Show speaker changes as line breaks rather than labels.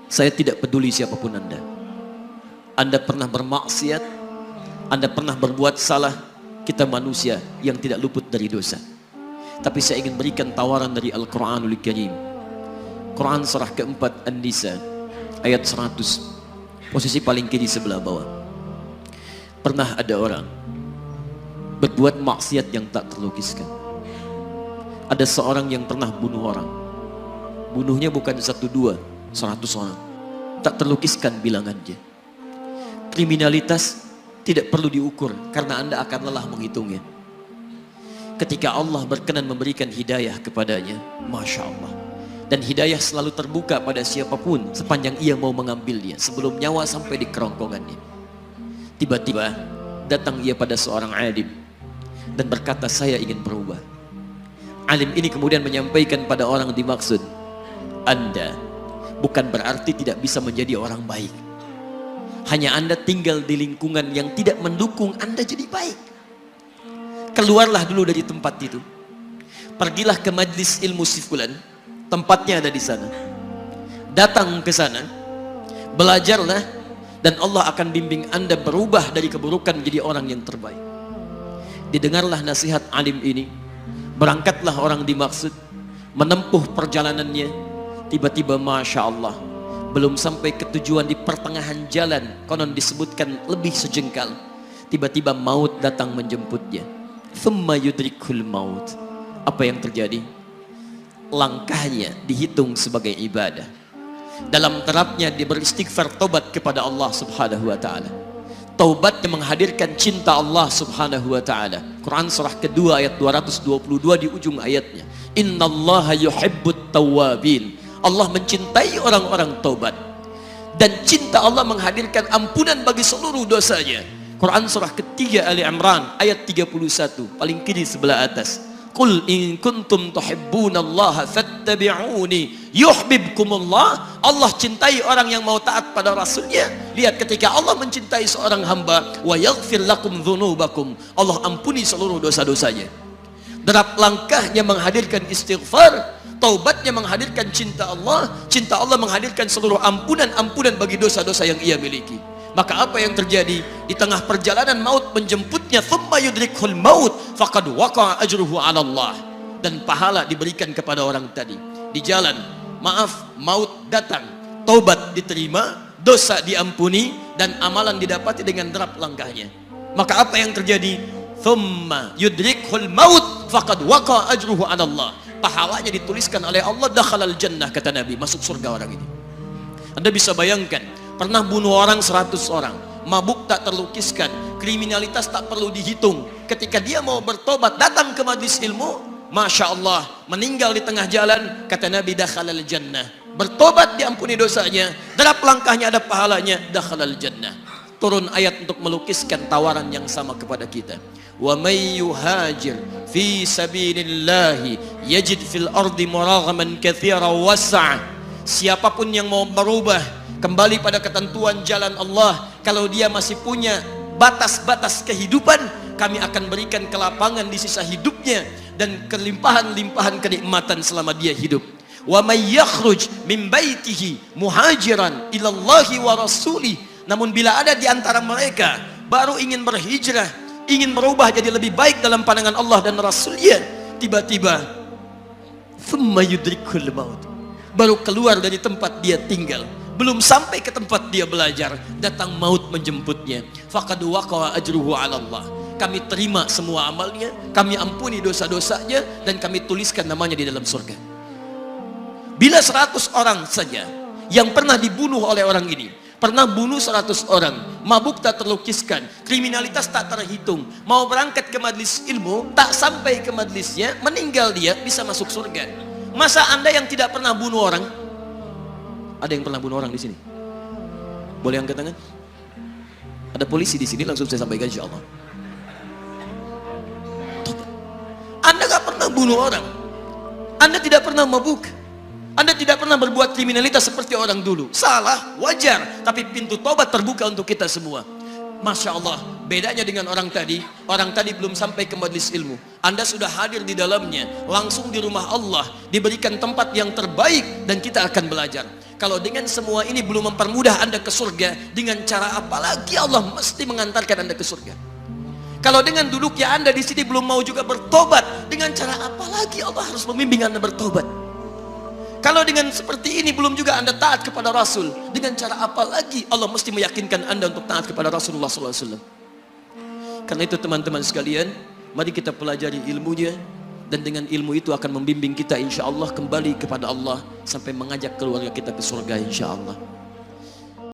Saya tidak peduli siapapun Anda. Anda pernah bermaksiat, Anda pernah berbuat salah. Kita manusia yang tidak luput dari dosa. Tapi saya ingin berikan tawaran dari Al-Quranul Karim. Quran surah keempat An-Nisa ayat 100, posisi paling kiri sebelah bawah. Pernah ada orang berbuat maksiat yang tak terlukiskan. Ada seorang yang pernah bunuh orang. Bunuhnya bukan 1, 2, 100 orang. Tak terlukiskan bilangannya. Kriminalitas tidak perlu diukur karena Anda akan lelah menghitungnya. Ketika Allah berkenan memberikan hidayah kepadanya, Masya Allah. Dan hidayah selalu terbuka pada siapapun sepanjang ia mau mengambilnya sebelum nyawa sampai di kerongkongannya. Tiba-tiba datang ia pada seorang alim dan berkata, saya ingin berubah. Alim ini kemudian menyampaikan pada orang dimaksud, Anda bukan berarti tidak bisa menjadi orang baik. Hanya Anda tinggal di lingkungan yang tidak mendukung Anda jadi baik. Keluarlah dulu dari tempat itu. Pergilah ke majlis ilmu si fulan, tempatnya ada di sana. Datang ke sana, belajarlah, dan Allah akan bimbing Anda berubah dari keburukan menjadi orang yang terbaik. Didengarlah nasihat alim ini. Berangkatlah orang dimaksud, menempuh perjalanannya. Tiba-tiba Masya Allah, belum sampai ke tujuan, di pertengahan jalan, konon disebutkan lebih sejengkal, tiba-tiba maut datang menjemputnya. Thumma yudrikul maut. Apa yang terjadi? Langkahnya dihitung sebagai ibadah. Dalam terapnya dia beristighfar, tobat kepada Allah subhanahu wa ta'ala. Taubat yang menghadirkan cinta Allah subhanahu wa ta'ala. Quran surah kedua ayat 222 di ujung ayatnya. Innallaha yuhibbut tawwabin. Allah mencintai orang-orang taubat. Dan cinta Allah menghadirkan ampunan bagi seluruh dosanya. Quran surah ketiga Ali Imran ayat 31, paling kiri sebelah atas. Qul in kuntum tuhibbunallaha fattabi'uni yuhibbukumullah. Allah cintai orang yang mau taat pada Rasulnya. Lihat, ketika Allah mencintai seorang hamba, wa yaghfir lakum dzunubakum, Allah ampuni seluruh dosa-dosanya. Derap langkahnya menghadirkan istighfar, taubatnya menghadirkan cinta Allah menghadirkan seluruh ampunan bagi dosa-dosa yang ia miliki. Maka apa yang terjadi? Di tengah perjalanan maut menjemputnya, thumma yudrikhul maut faqad waqa'a ajruhu 'ala Allah. Dan pahala diberikan kepada orang tadi. Di jalan, maaf, maut datang, taubat diterima, dosa diampuni, dan amalan didapati dengan derap langkahnya. Maka apa yang terjadi? Thumma yudrikhul maut faqad waqa'a ajruhu 'ala Allah. Pahalanya dituliskan oleh Allah, dakhalal jannah, kata Nabi, masuk surga orang ini. Anda bisa bayangkan, pernah bunuh orang 100 orang, mabuk tak terlukiskan, kriminalitas tak perlu dihitung. Ketika dia mau bertobat, datang ke majlis ilmu, Masya Allah, meninggal di tengah jalan, kata Nabi, dakhalal jannah. Bertobat diampuni dosanya, derap langkahnya ada pahalanya, dakhalal jannah. Turun ayat untuk melukiskan tawaran yang sama kepada kita. Wa may yuhajir fi sabilillahi yajid fil ardi muraghaman katsiran was'a. Siapapun yang mau berubah kembali pada ketentuan jalan Allah, kalau dia masih punya batas-batas kehidupan, kami akan berikan kelapangan di sisa hidupnya dan kelimpahan-limpahan kenikmatan selama dia hidup. Wa may yakhruj min baitihi muhajiran ilallahi wa rasulih. Namun bila ada di antara mereka baru ingin berhijrah, ingin berubah jadi lebih baik dalam pandangan Allah dan Rasulnya, tiba-tiba thumma yudrikul maut, baru keluar dari tempat dia tinggal, belum sampai ke tempat dia belajar, datang maut menjemputnya. Faqad waqa'a ajruhu 'ala Allah. Kami terima semua amalnya, kami ampuni dosa-dosanya, dan kami tuliskan namanya di dalam surga. Bila 100 orang saja yang pernah dibunuh oleh orang ini, pernah bunuh 100 orang, mabuk tak terlukiskan, kriminalitas tak terhitung, mau berangkat ke majlis ilmu, tak sampai ke majlisnya, meninggal dia, bisa masuk surga. Masa Anda yang tidak pernah bunuh orang? Ada yang pernah bunuh orang di sini? Boleh angkat tangan? Ada polisi di sini, langsung saya sampaikan insyaallah. Anda gak pernah bunuh orang, Anda tidak pernah mabuk, Anda tidak pernah berbuat kriminalitas seperti orang dulu. Salah, wajar, tapi pintu tobat terbuka untuk kita semua. Masya Allah, bedanya dengan orang tadi belum sampai ke majlis ilmu, Anda sudah hadir di dalamnya, langsung di rumah Allah, diberikan tempat yang terbaik, dan kita akan belajar. Kalau dengan semua ini belum mempermudah Anda ke surga, dengan cara apa lagi Allah mesti mengantarkan Anda ke surga? Kalau dengan duduknya Anda di sini belum mau juga bertobat, dengan cara apa lagi Allah harus membimbing Anda bertobat? Kalau dengan seperti ini belum juga Anda taat kepada Rasul, dengan cara apa lagi Allah mesti meyakinkan Anda untuk taat kepada Rasulullah SAW? Karena itu teman-teman sekalian, mari kita pelajari ilmunya, dan dengan ilmu itu akan membimbing kita insya Allah kembali kepada Allah sampai mengajak keluarga kita ke surga insya Allah.